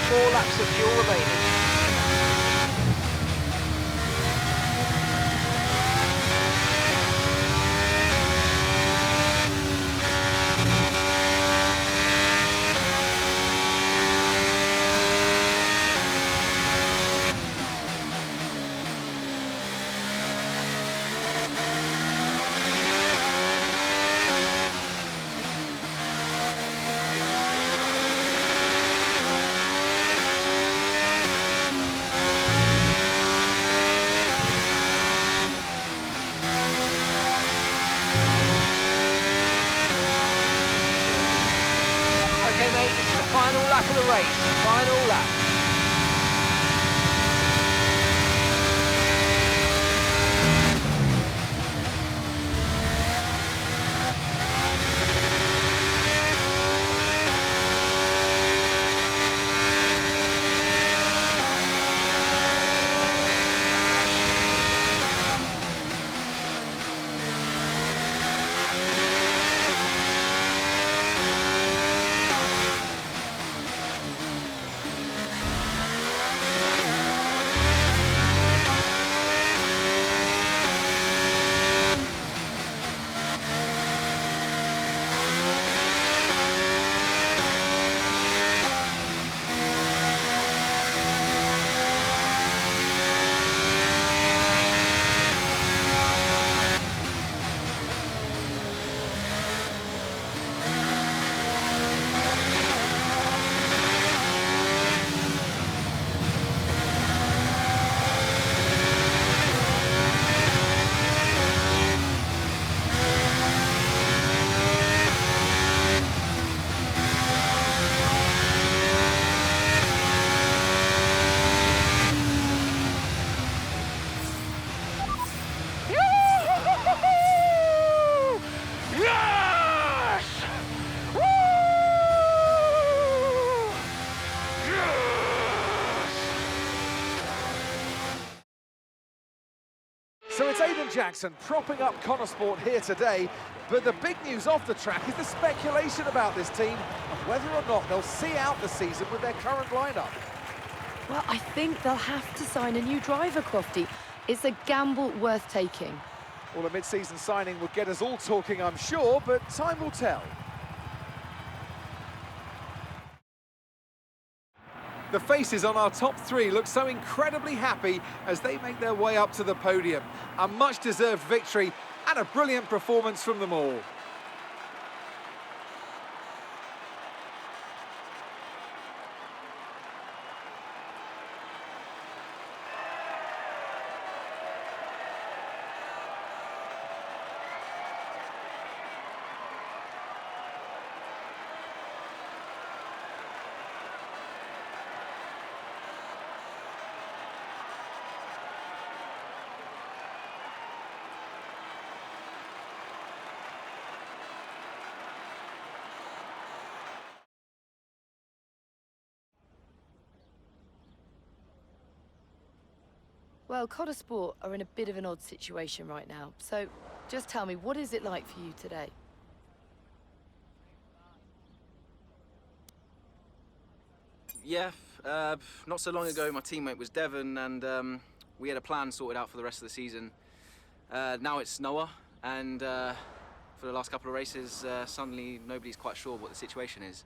4 laps of fuel remaining. Final lap of the race, final lap. So it's Aiden Jackson propping up Connor Sport here today, but the big news off the track is the speculation about this team and whether or not they'll see out the season with their current lineup. Well, I think they'll have to sign a new driver, Crofty. It's a gamble worth taking. Well, a mid-season signing would get us all talking, I'm sure, but time will tell. The faces on our top three look so incredibly happy as they make their way up to the podium. A much-deserved victory and a brilliant performance from them all. Well, Connor Sport are in a bit of an odd situation right now. So, just tell me, what is it like for you today? Yeah, not so long ago my teammate was Devon and we had a plan sorted out for the rest of the season. Now it's Noah and for the last couple of races suddenly nobody's quite sure what the situation is.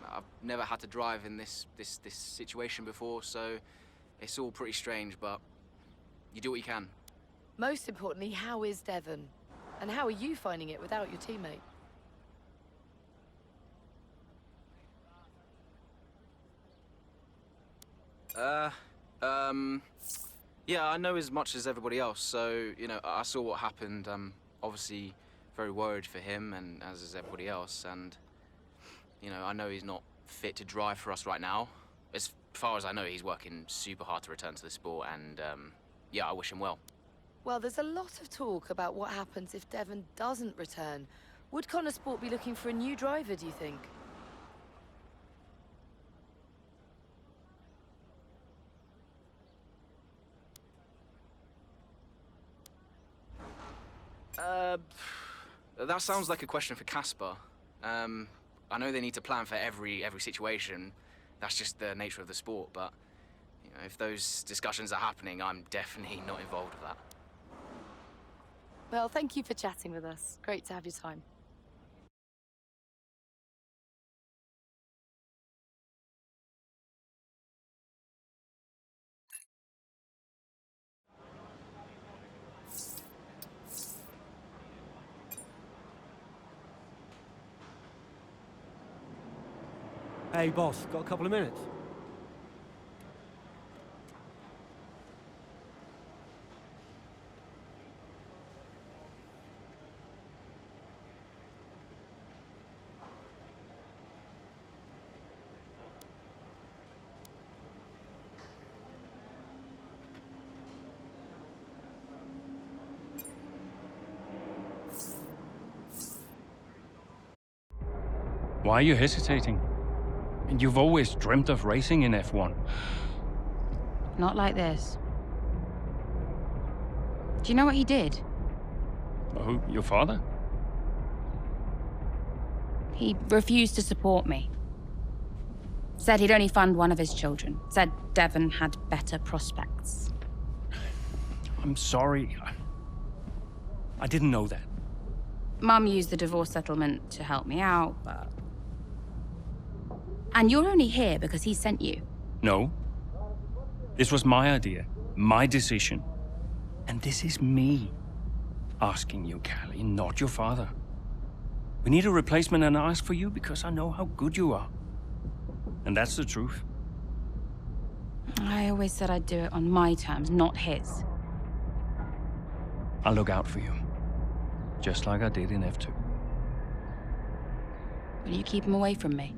I've never had to drive in this situation before, so it's all pretty strange, but you do what you can. Most importantly, how is Devon? And how are you finding it without your teammate? Yeah, I know as much as everybody else, so, you know, I saw what happened. I'm obviously very worried for him, and as is everybody else, and, you know, I know he's not fit to drive for us right now. As far as I know, he's working super hard to return to the sport, and, yeah, I wish him well. Well, there's a lot of talk about what happens if Devon doesn't return. Would Connor Sport be looking for a new driver, do you think? That sounds like a question for Casper. I know they need to plan for every situation, that's just the nature of the sport. But you know, if those discussions are happening, I'm definitely not involved with that. Well, thank you for chatting with us. Great to have your time. Hey, boss, got a couple of minutes? Why are you hesitating? And you've always dreamt of racing in F1. Not like this. Do you know what he did? Oh, your father? He refused to support me. Said he'd only fund one of his children. Said Devon had better prospects. I'm sorry. I didn't know that. Mum used the divorce settlement to help me out, but... And you're only here because he sent you. No. This was my idea, my decision. And this is me asking you, Cali, not your father. We need a replacement, and I ask for you because I know how good you are. And that's the truth. I always said I'd do it on my terms, not his. I'll look out for you. Just like I did in F2. Will you keep him away from me?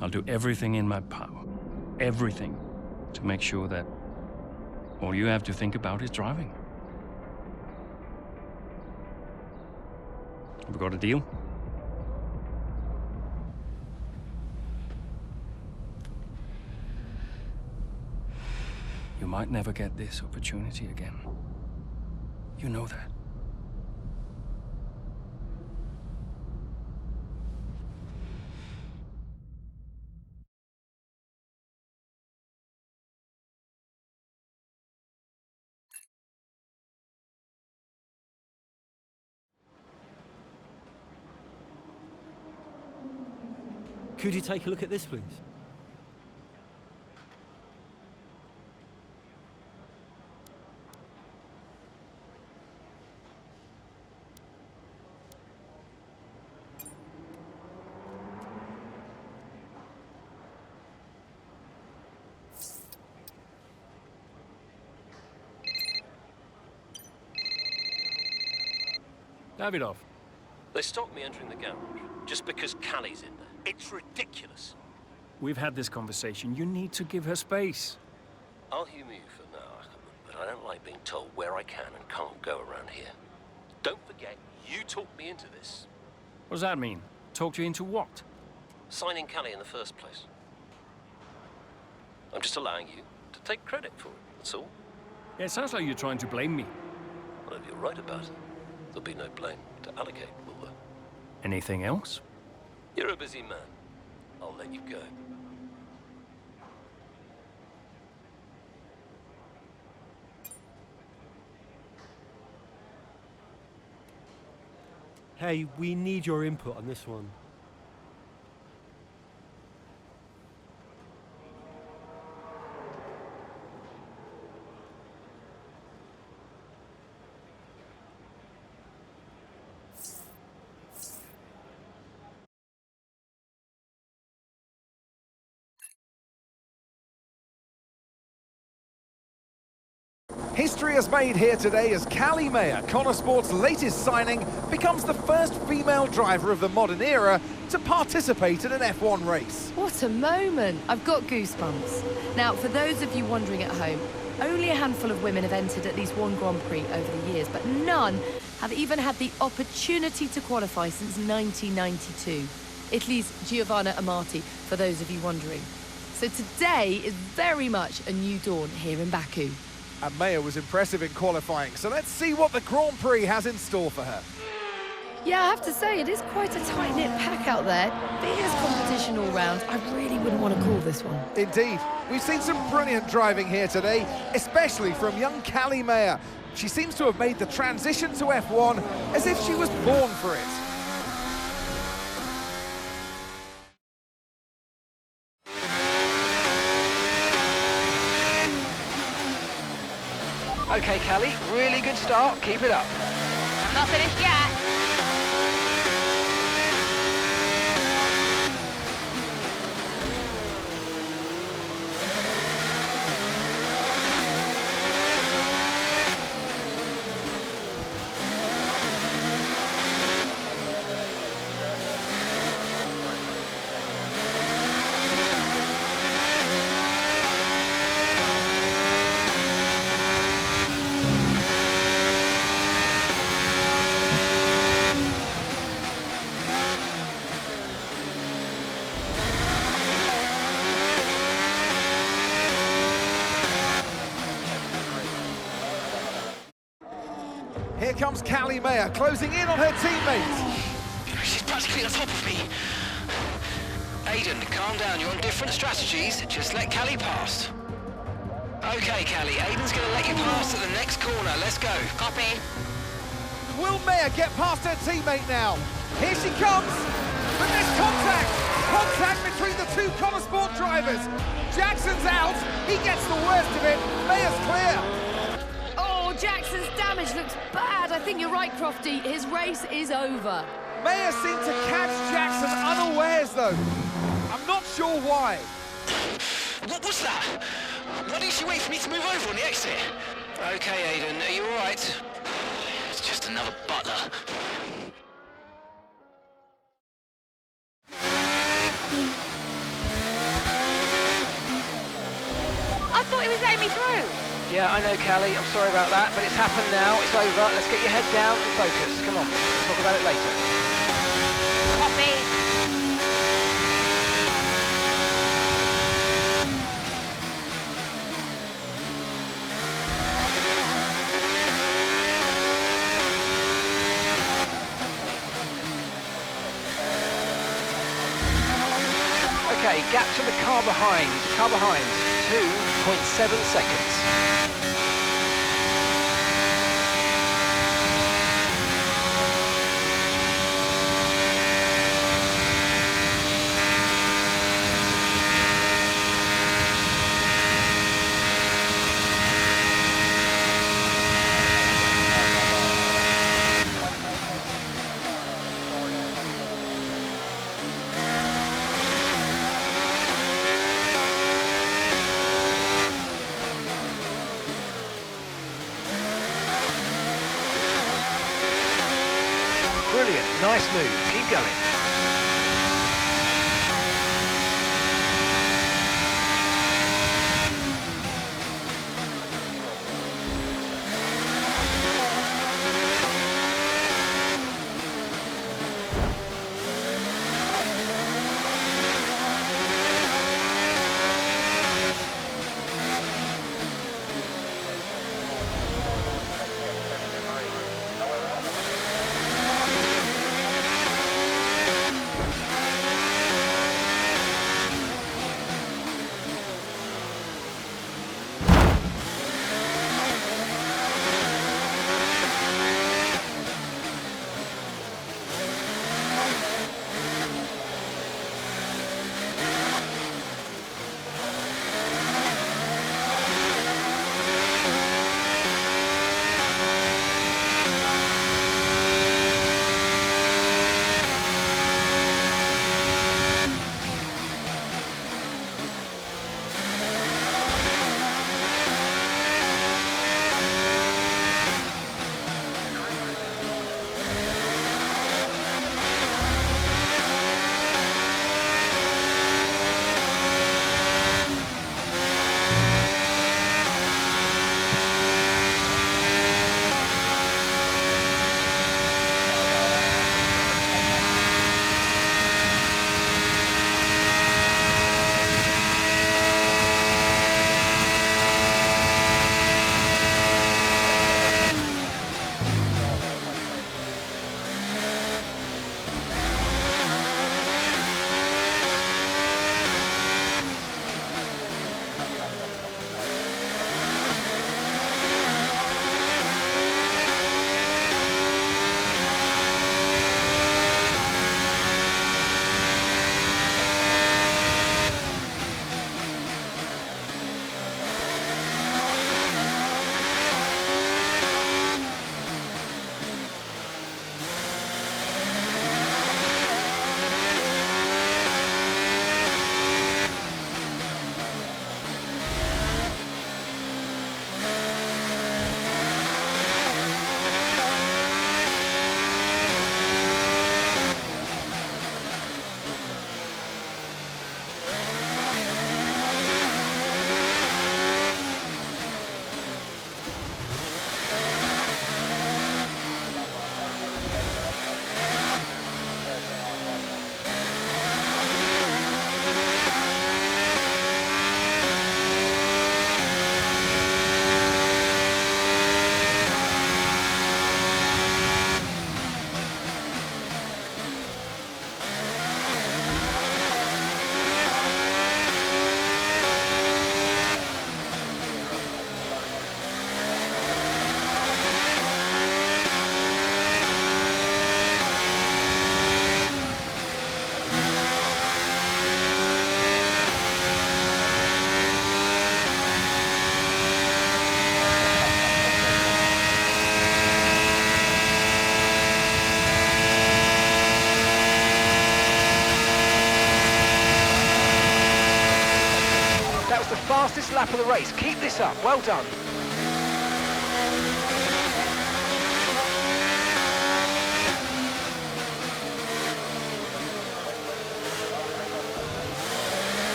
I'll do everything in my power. Everything. To make sure that all you have to think about is driving. Have we got a deal? You might never get this opportunity again. You know that. Could you take a look at this, please? Davidov. They stopped me entering the garage just because Cali's in there. It's ridiculous. We've had this conversation. You need to give her space. I'll humour you for now, but I don't like being told where I can and can't go around here. Don't forget, you talked me into this. What does that mean? Talked you into what? Signing Cali in the first place. I'm just allowing you to take credit for it, that's all. Yeah, it sounds like you're trying to blame me. Well, if you're right about it, there'll be no blame to allocate, will there? Anything else? You're a busy man. I'll let you go. Hey, we need your input on this one. History is made here today as Cali Mayor, Connor Sport's latest signing, becomes the first female driver of the modern era to participate in an F1 race. What a moment! I've got goosebumps. Now, for those of you wondering at home, only a handful of women have entered at least one Grand Prix over the years, but none have even had the opportunity to qualify since 1992. Italy's Giovanna Amati, for those of you wondering. So today is very much a new dawn here in Baku. And Mayor was impressive in qualifying, so let's see what the Grand Prix has in store for her. Yeah, I have to say, it is quite a tight-knit pack out there. Fierce competition all round. I really wouldn't want to call this one. Indeed. We've seen some brilliant driving here today, especially from young Cali Mayor. She seems to have made the transition to F1 as if she was born for it. Okay, Cali, really good start. Keep it up. I'm not finished yet. Here comes Cali Mayor, closing in on her teammates. She's practically on top of me. Aiden, calm down. You're on different strategies. Just let Cali pass. Okay, Cali. Aiden's going to let you pass at the next corner. Let's go. Copy. Will Mayor get past her teammate now? Here she comes. But there's contact. Contact between the two Connosport drivers. Jackson's out. He gets the worst of it. Mayor's clear. Oh, Jackson's damage looks bad. I think you're right, Crofty. His race is over. Mayor seemed to catch Jackson unawares, though. I'm not sure why. What was that? Why didn't she wait for me to move over on the exit? Okay, Aiden, are you all right? It's just another Butler. I thought he was letting me through. Yeah, I know, Cali. I'm sorry about that, but it's happened now. It's over. Let's get your head down and focus. Come on. We'll talk about it later. Copy. Okay, gap to the car behind. Car behind. 2.7 seconds. Brilliant, nice move, keep going. fastest lap of the race. Keep this up. Well done.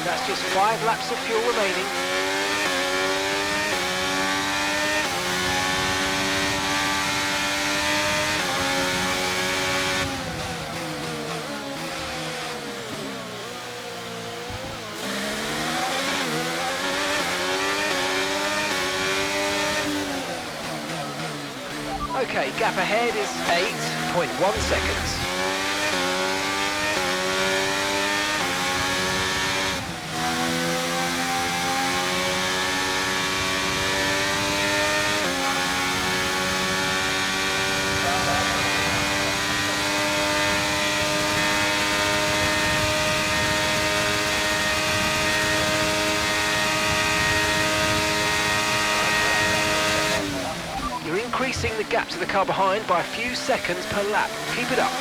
That's just 5 laps of fuel remaining. Okay, gap ahead is 8.1 seconds. Increasing the gap to the car behind by a few seconds per lap. Keep it up.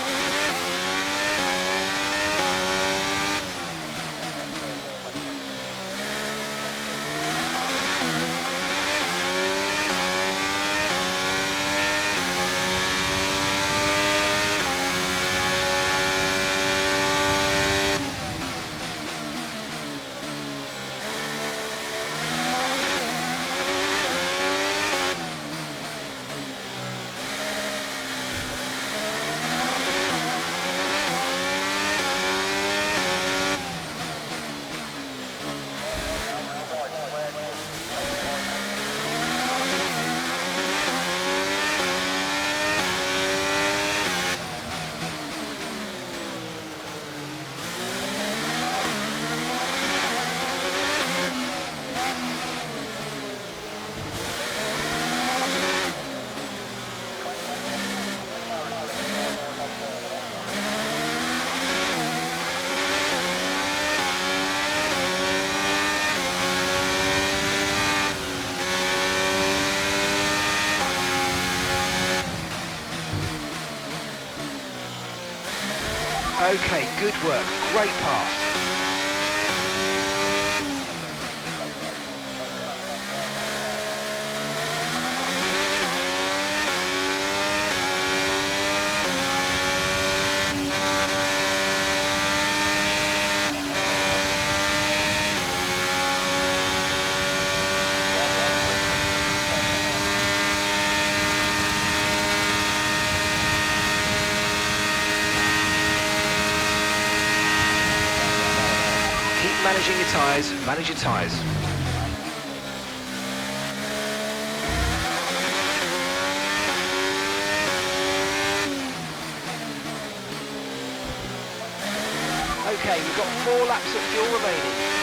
Okay, good work. Great pass. Managing your tyres, manage your tyres. Okay, we've got 4 laps of fuel remaining.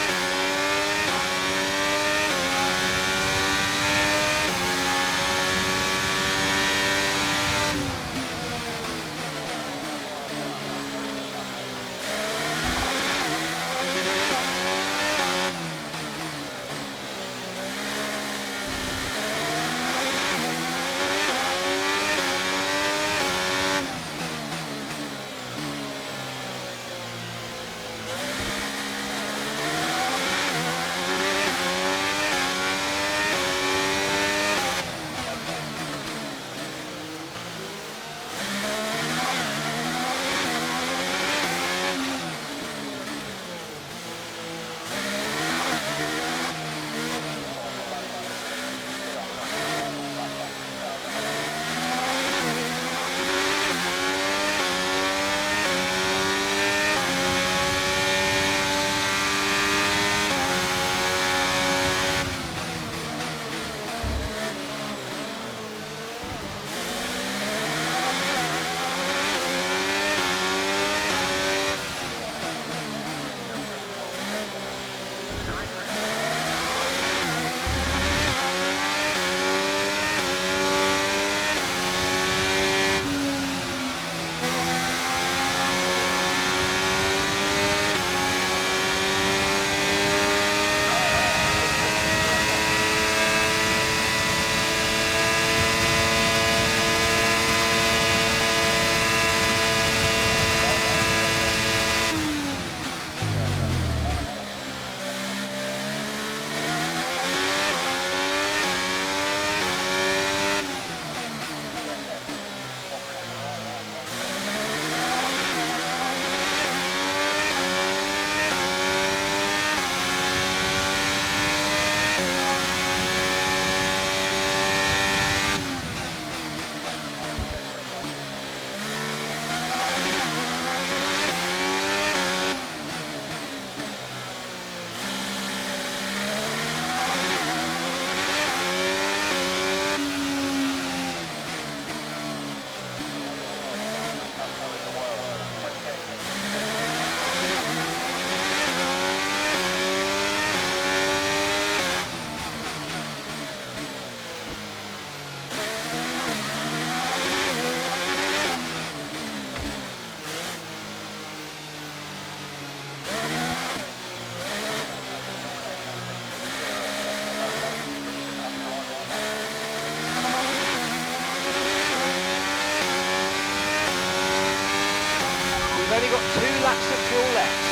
we've only got 2 laps of fuel left.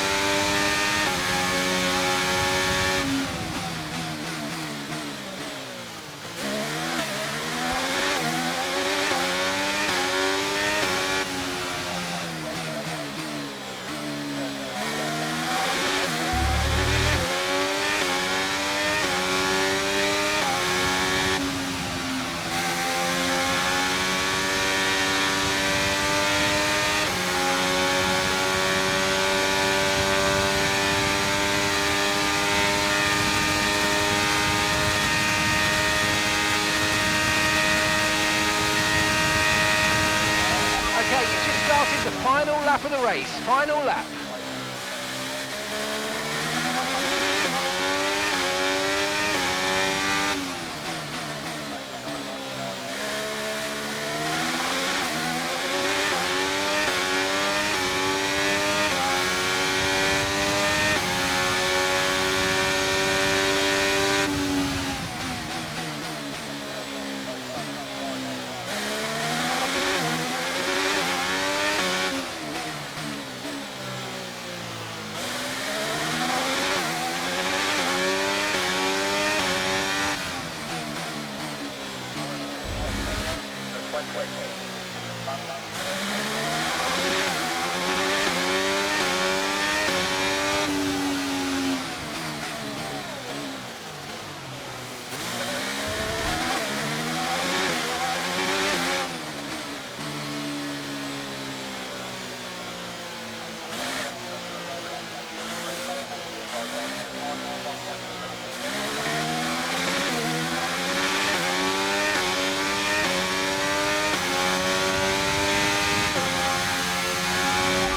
Okay, you just started the final lap of the race. Final lap.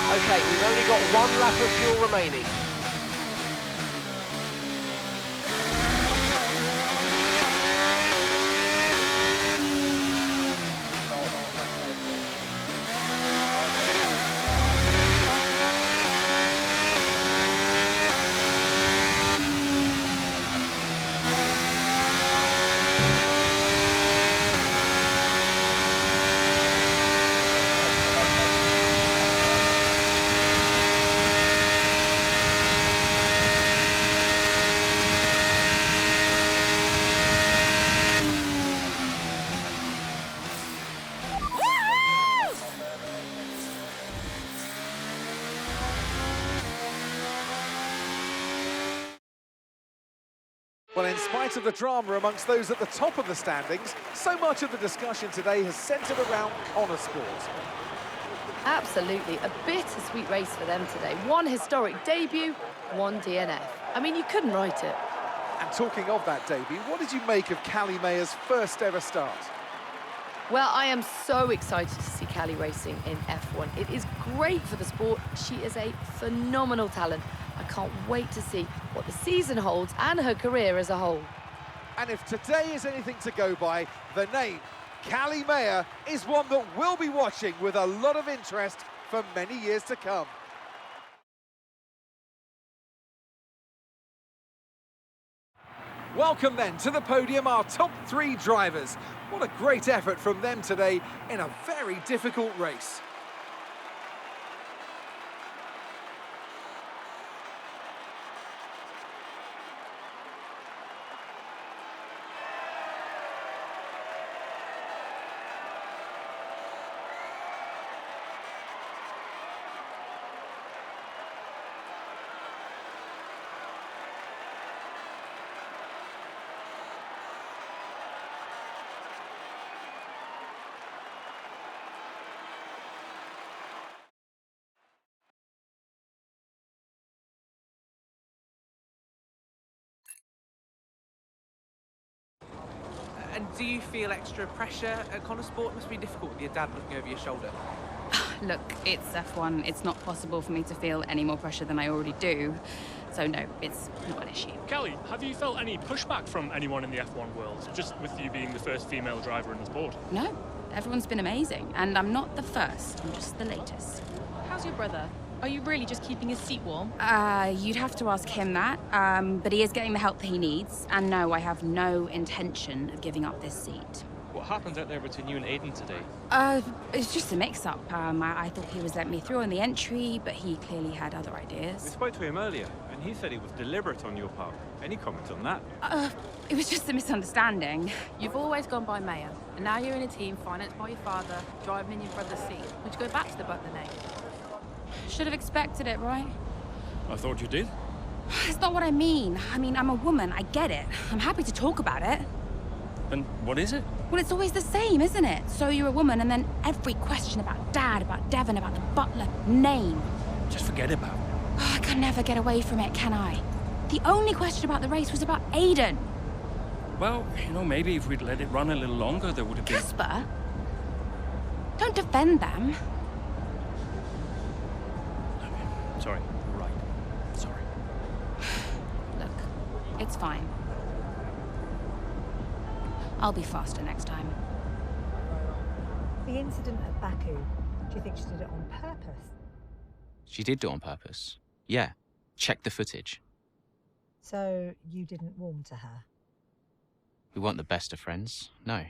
Okay, we've only got 1 lap of fuel remaining. Well, in spite of the drama amongst those at the top of the standings, so much of the discussion today has centred around Connor Sport. Absolutely, a bittersweet race for them today. 1 historic debut, 1 DNF. I mean, you couldn't write it. And talking of that debut, what did you make of Cali Mayor's first ever start? Well, I am so excited to see Cali racing in F1. It is great for the sport. She is a phenomenal talent. I can't wait to see what the season holds and her career as a whole. And if today is anything to go by, the name Cali Mayor is one that we'll be watching with a lot of interest for many years to come. Welcome then to the podium, our top 3 drivers. What a great effort from them today in a very difficult race. And do you feel extra pressure at Connor Sport? Must be difficult with your dad looking over your shoulder. Look, it's F1. It's not possible for me to feel any more pressure than I already do. So no, it's not an issue. Cali, have you felt any pushback from anyone in the F1 world, just with you being the first female driver in the sport? No, everyone's been amazing. And I'm not the first, I'm just the latest. How's your brother? Are you really just keeping his seat warm? You'd have to ask him that, but he is getting the help that he needs. And no, I have no intention of giving up this seat. What happened out there between you and Aiden today? It's just a mix-up. I thought he was letting me through on the entry, but he clearly had other We ideas. spoke to him earlier, and he said it was deliberate on your part. Any comment on that? It was just a misunderstanding. You've always gone by Mayor, and now you're in a team financed by your father, driving in your brother's seat. Would you go back to the Butler name? Should have expected it, right? I thought you did. It's not what I mean. I'm a woman, I get it. I'm happy to talk about it. And what is it? Well, it's always the same, isn't it? So you're a woman, and then every question about Dad, about Devon, about the Butler name. Just forget about it. Oh, I can never get away from it, can I? The only question about the race was about Aiden. Well, maybe if we'd let it run a little longer, there would have been... Casper? Don't defend them. Sorry, you're right. Sorry. Look, it's fine. I'll be faster next time. The incident at Baku, do you think she did it on purpose? She did do it on purpose. Yeah. Check the footage. So you didn't warm to her? We weren't the best of friends, no.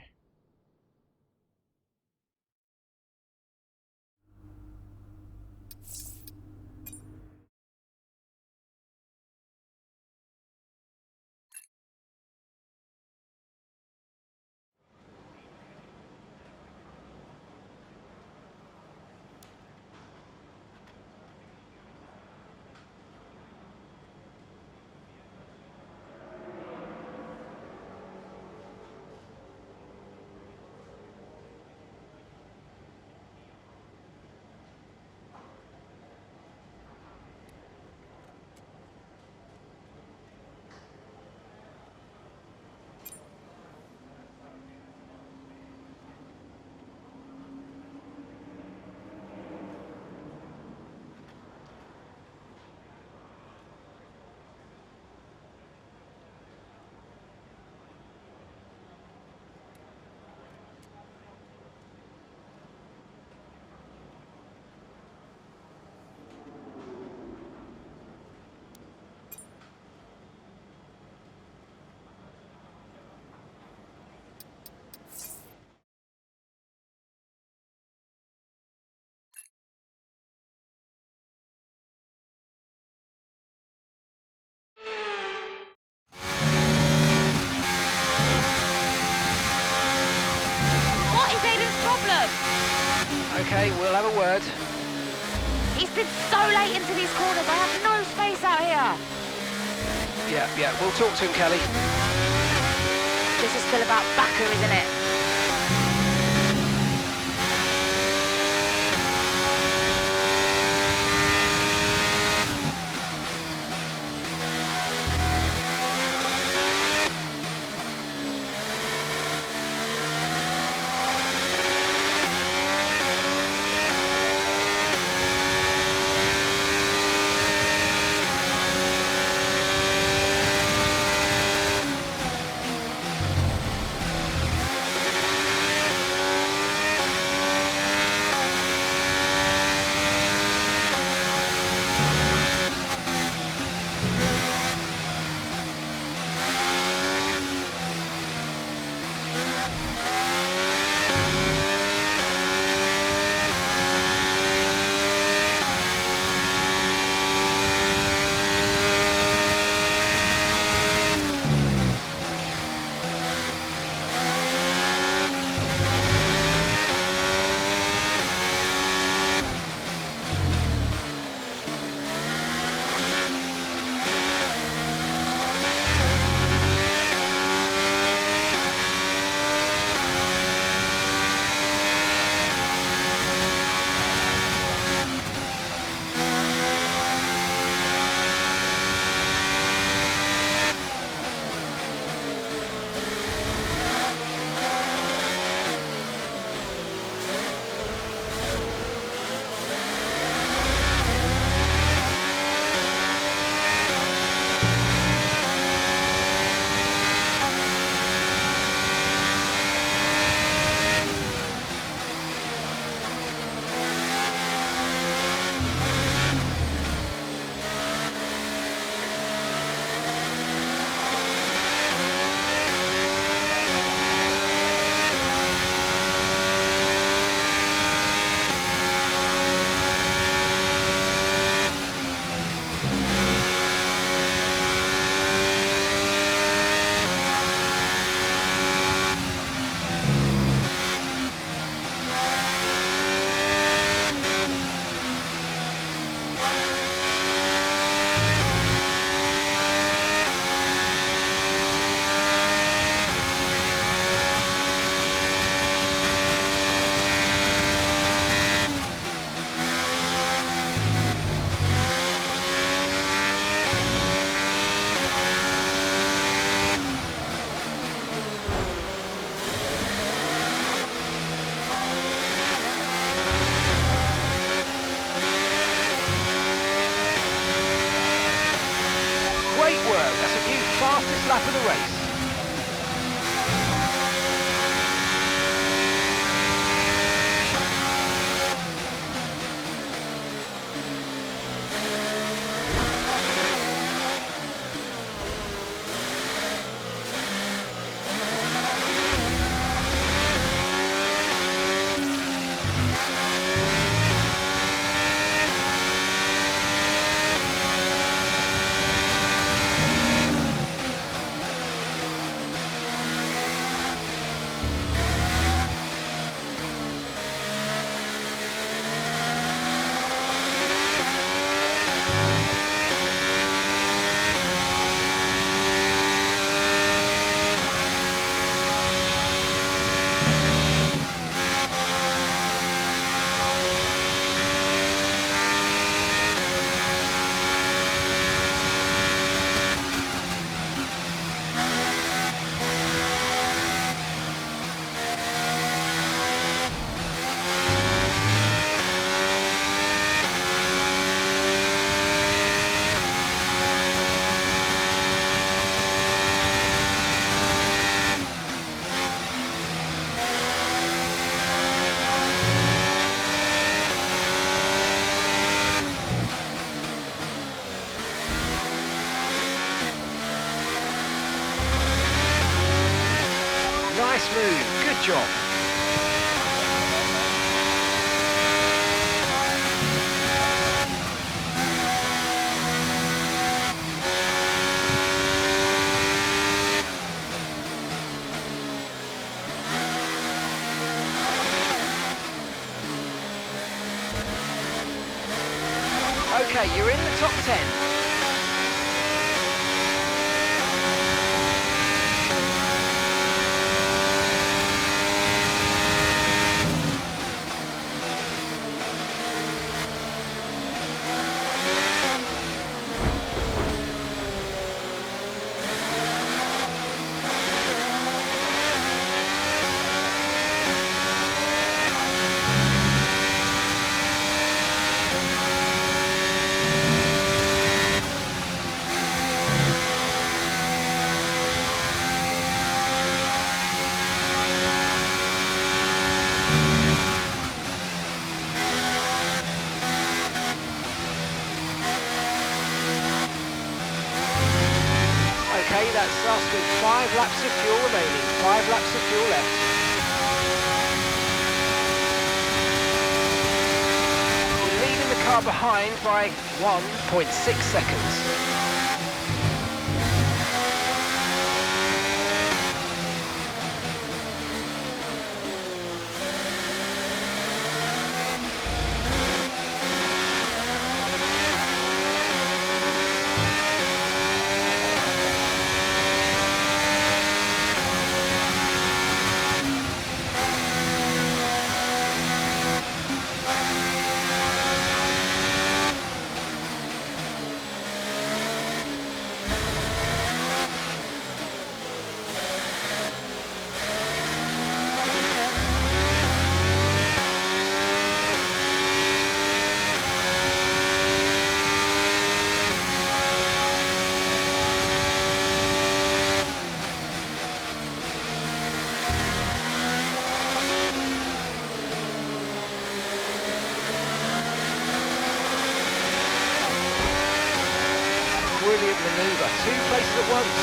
Okay, we'll have a word. He's been so late into these corners. I have no space out here. Yeah, we'll talk to him, Kelly. This is still about Baku, isn't it? That's a new fastest lap of the race. Nice move, good job. Okay, you're in the top 10. Okay, that's us with 5 laps of fuel remaining. 5 laps of fuel left. We're leading the car behind by 1.6 seconds. Brilliant manoeuvre, 2 places at once.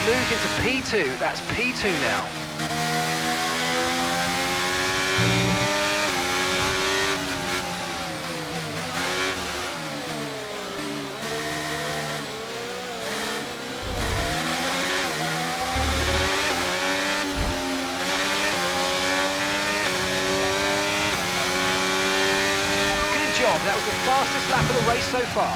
Moved into P2, that's P2 now. Good job, that was the fastest lap of the race so far.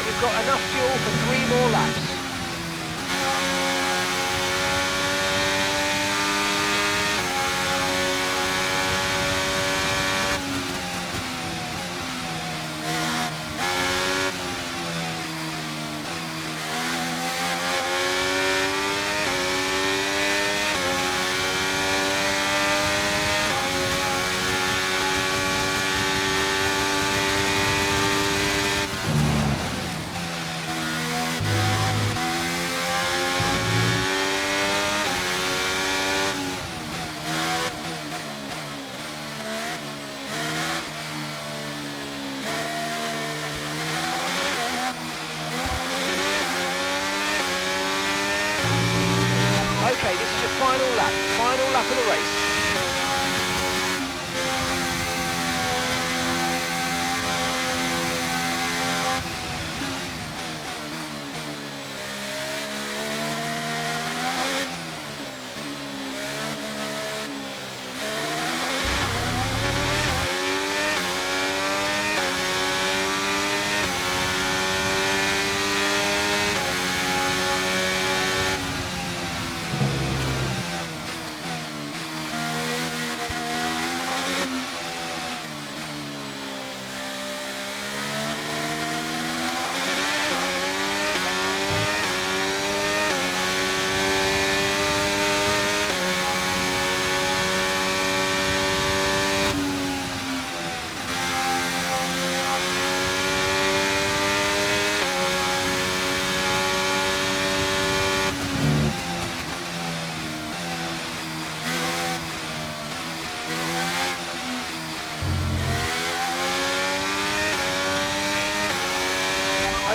right, we've got enough fuel for 3 more laps. Okay, this is your final lap of the race.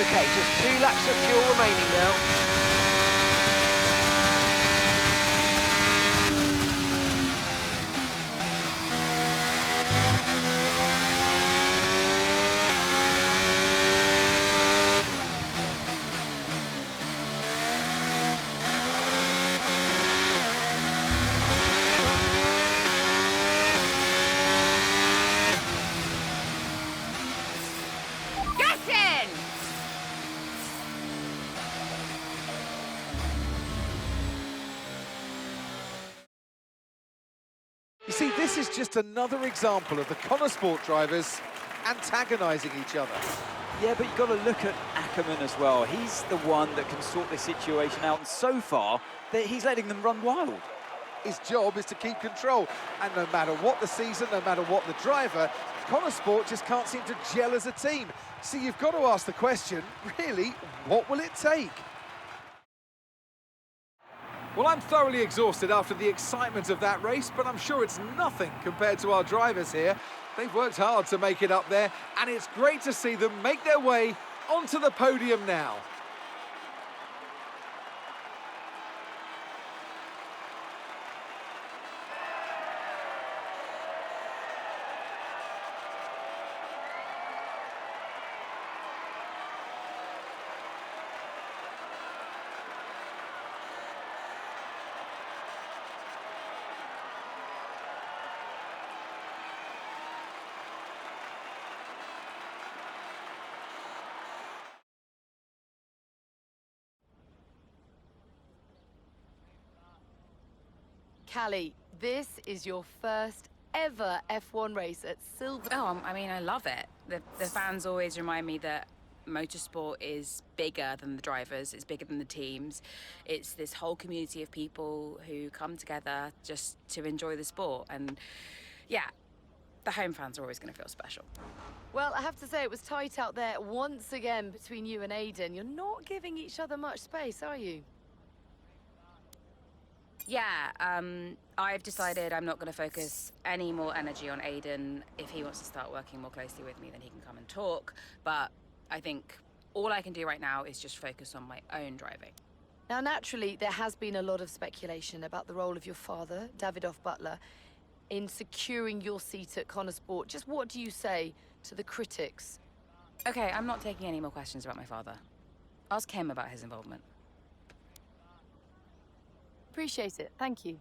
Okay, just 2 laps of fuel remaining now. You see, this is just another example of the Connor Sport drivers antagonising each other. Yeah, but you've got to look at Ackerman as well. He's the one that can sort this situation out, and so far, he's letting them run wild. His job is to keep control, and no matter what the season, no matter what the driver, Connor Sport just can't seem to gel as a team. So you've got to ask the question, really, what will it take? Well, I'm thoroughly exhausted after the excitement of that race, but I'm sure it's nothing compared to our drivers here. They've worked hard to make it up there, and it's great to see them make their way onto the podium now. Cali, this is your first ever F1 race at Silver. Oh, I mean, I love it. The fans always remind me that motorsport is bigger than the drivers, it's bigger than the teams. It's this whole community of people who come together just to enjoy the sport. And yeah, the home fans are always going to feel special. Well, I have to say it was tight out there once again between you and Aiden. You're not giving each other much space, are you? Yeah, I've decided I'm not going to focus any more energy on Aiden. If he wants to start working more closely with me, then he can come and talk. But I think all I can do right now is just focus on my own driving. Now, naturally, there has been a lot of speculation about the role of your father, David Butler, in securing your seat at Connor Sport. Just what do you say to the critics? Okay, I'm not taking any more questions about my father. Ask him about his involvement. Appreciate it. Thank you.